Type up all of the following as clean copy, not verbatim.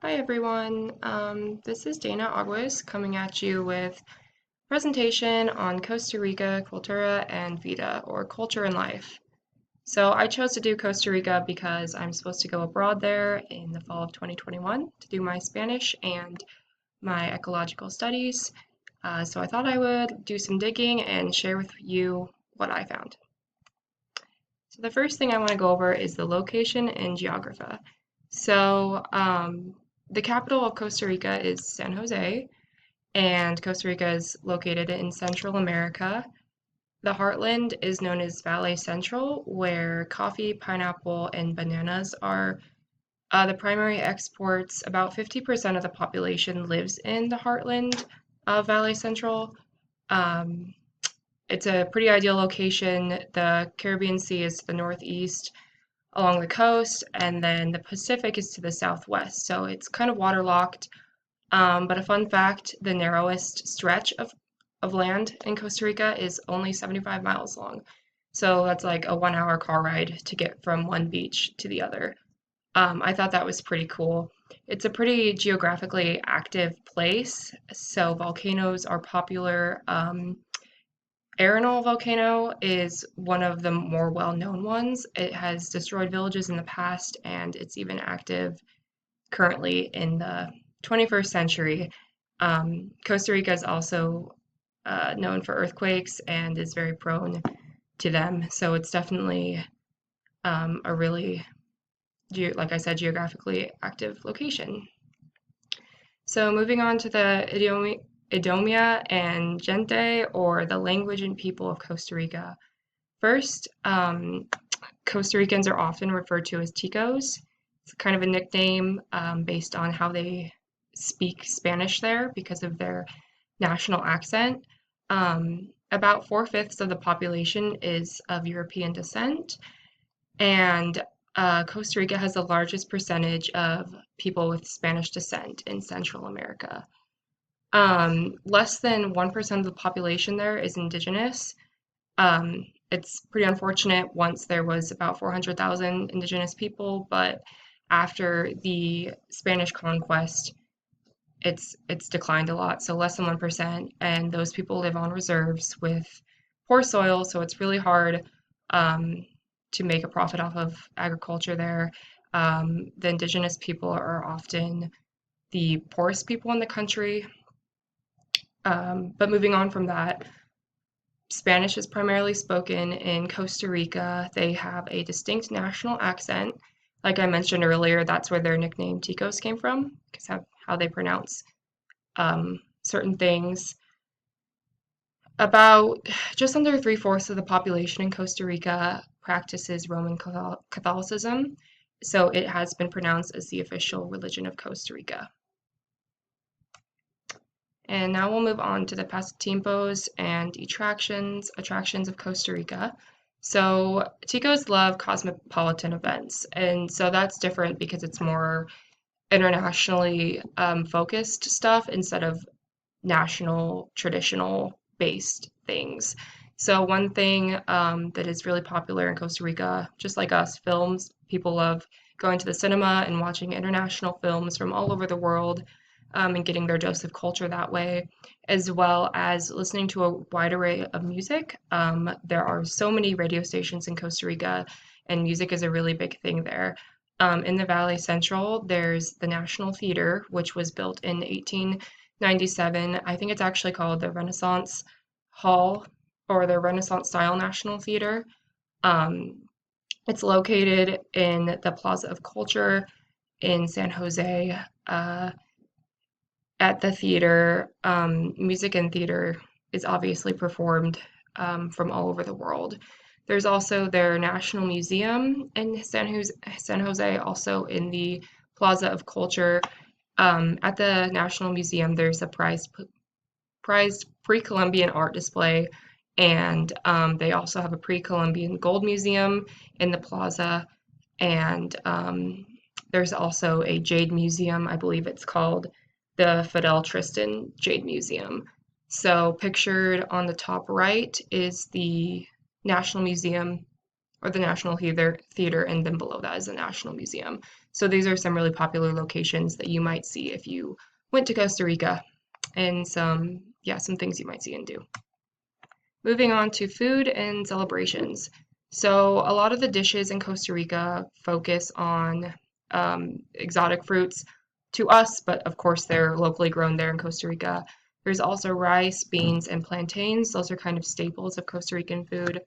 Hi everyone, this is Dana Aguas coming at you with a presentation on Costa Rica, Cultura, and Vida, or Culture and Life. So I chose to do Costa Rica because I'm supposed to go abroad there in the fall of 2021 to do my Spanish and my ecological studies. So I thought I would do some digging and share with you what I found. So the first thing I want to go over is the location and geography. So the capital of Costa Rica is San Jose, and Costa Rica is located in Central America. The heartland is known as Valley Central, where coffee, pineapple, and bananas are the primary exports. About 50% of the population lives in the heartland of Valley Central. Um, it's a pretty ideal location. The Caribbean Sea is to the northeast along the coast, and then the Pacific is to the southwest. So it's kind of waterlocked. But a fun fact, the narrowest stretch of land in Costa Rica is only 75 miles long. So that's like a 1 hour car ride to get from one beach to the other. I thought that was pretty cool. It's a pretty geographically active place, so volcanoes are popular. Arenal volcano is one of the more well-known ones. It has destroyed villages in the past, and it's even active currently in the 21st century. Costa Rica is also known for earthquakes and is very prone to them, so it's definitely a really, like I said, geographically active location. So moving on to the Idiomia and gente, or the language and people of Costa Rica. First, Costa Ricans are often referred to as Ticos. It's kind of a nickname based on how they speak Spanish there because of their national accent. About 4/5 of the population is of European descent, and Costa Rica has the largest percentage of people with Spanish descent in Central America. Less than 1% of the population there is indigenous. It's pretty unfortunate. Once there was about 400,000 indigenous people, but after the Spanish conquest, it's declined a lot. So less than 1%, and those people live on reserves with poor soil, so it's really hard um, to make a profit off of agriculture there. The indigenous people are often the poorest people in the country. But moving on from that, Spanish is primarily spoken in Costa Rica. They have a distinct national accent. Like I mentioned earlier, that's where their nickname Ticos came from, because how they pronounce certain things. About just under 3/4 of the population in Costa Rica practices Roman Catholicism, so it has been pronounced as the official religion of Costa Rica. And now we'll move on to the pasatiempos and attractions of Costa Rica. So Ticos love cosmopolitan events, and so that's different because it's more internationally focused stuff instead of national traditional based things. So one thing that is really popular in Costa Rica, just like us, films. People love going to the cinema and watching international films from all over the world, and getting their dose of culture that way, as well as listening to a wide array of music. There are so many radio stations in Costa Rica, and music is a really big thing there. In the Valley Central, there's the National Theater, which was built in 1897. I think it's actually called the Renaissance Hall, or the Renaissance Style National Theater. Um, it's located in the Plaza of Culture in San Jose. At the theater, music and theater is obviously performed from all over the world. There's also their National Museum in San Jose, also in the Plaza of Culture. At the National Museum, there's a prized pre-Columbian art display, and they also have a pre-Columbian gold museum in the plaza, and there's also a jade museum, I believe it's called the Fidel Tristan Jade Museum. So pictured on the top right is the National Museum, or the National Theater, and then below that is the National Museum. So these are some really popular locations that you might see if you went to Costa Rica, and some things you might see and do. Moving on to food and celebrations. So a lot of the dishes in Costa Rica focus on exotic fruits to us, but of course they're locally grown there in Costa Rica. There's also rice, beans, and plantains. Those are kind of staples of Costa Rican food.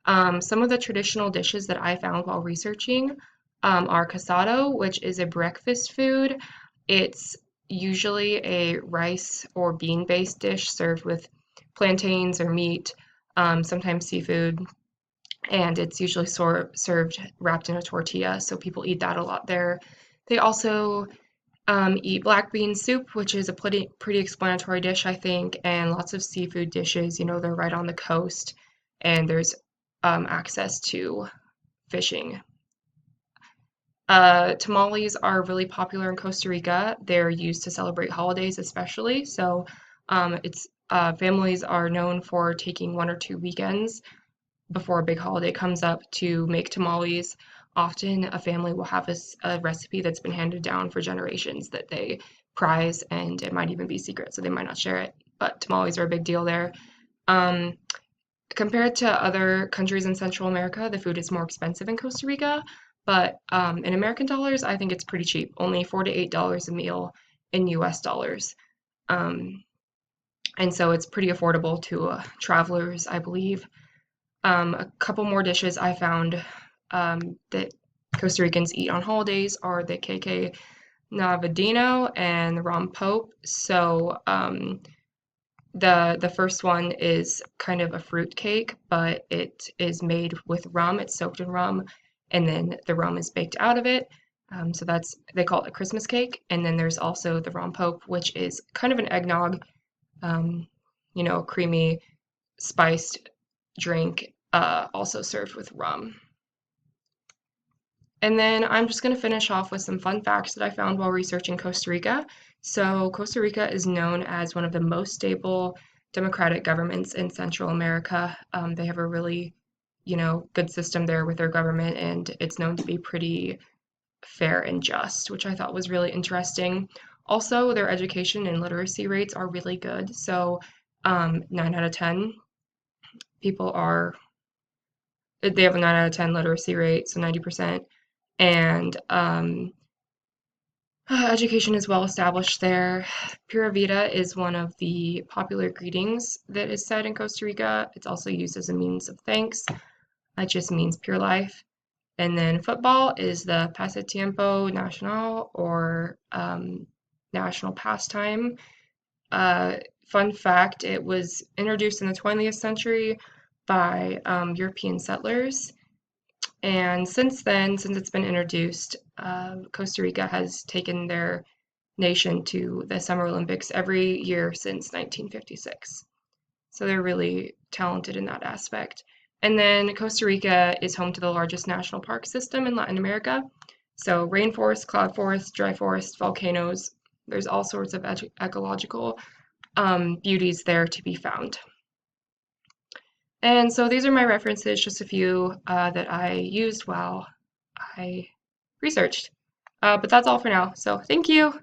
Some of the traditional dishes that I found while researching are casado, which is a breakfast food. It's usually a rice or bean-based dish served with plantains or meat, sometimes seafood, and it's usually served wrapped in a tortilla, so people eat that a lot there. They also eat black bean soup, which is a pretty explanatory dish, I think, and lots of seafood dishes. You know, they're right on the coast, and there's access to fishing. Tamales are really popular in Costa Rica. They're used to celebrate holidays, especially. So, it's families are known for taking 1 or 2 weekends before a big holiday comes up to make tamales. Often, a family will have a recipe that's been handed down for generations that they prize, and it might even be secret, so they might not share it. But tamales are a big deal there. Um, Compared to other countries in Central America, the food is more expensive in Costa Rica, but in American dollars, I think it's pretty cheap. Only $4 to $8 a meal in US dollars. Um, and so it's pretty affordable to travelers, I believe. A couple more dishes I found that Costa Ricans eat on holidays are the KK Navadino and the Rom Pope. So the first one is kind of a fruit cake, but it is made with rum. It's soaked in rum, and then the rum is baked out of it. So that's they call it a Christmas cake. And then there's also the rom pope, which is kind of an eggnog, um, creamy, spiced drink, also served with rum. And then I'm just going to finish off with some fun facts that I found while researching Costa Rica. So, Costa Rica is known as one of the most stable democratic governments in Central America. They have a really, good system there with their government, and it's known to be pretty fair and just, which I thought was really interesting. Also, their education and literacy rates are really good. So, 9 out of 10 people they have a 9 out of 10 literacy rate, so 90%. And education is well established there. Pura Vida is one of the popular greetings that is said in Costa Rica. It's also used as a means of thanks. It just means pure life. And then football is the Pasatiempo Nacional, or national pastime. Uh, Fun fact, it was introduced in the 20th century by European settlers. And since then, since it's been introduced, Costa Rica has taken their nation to the Summer Olympics every year since 1956. So they're really talented in that aspect. And then Costa Rica is home to the largest national park system in Latin America. So rainforest, cloud forest, dry forest, volcanoes, there's all sorts of ecological beauties there to be found. And so these are my references, just a few that I used while I researched. But that's all for now. So thank you.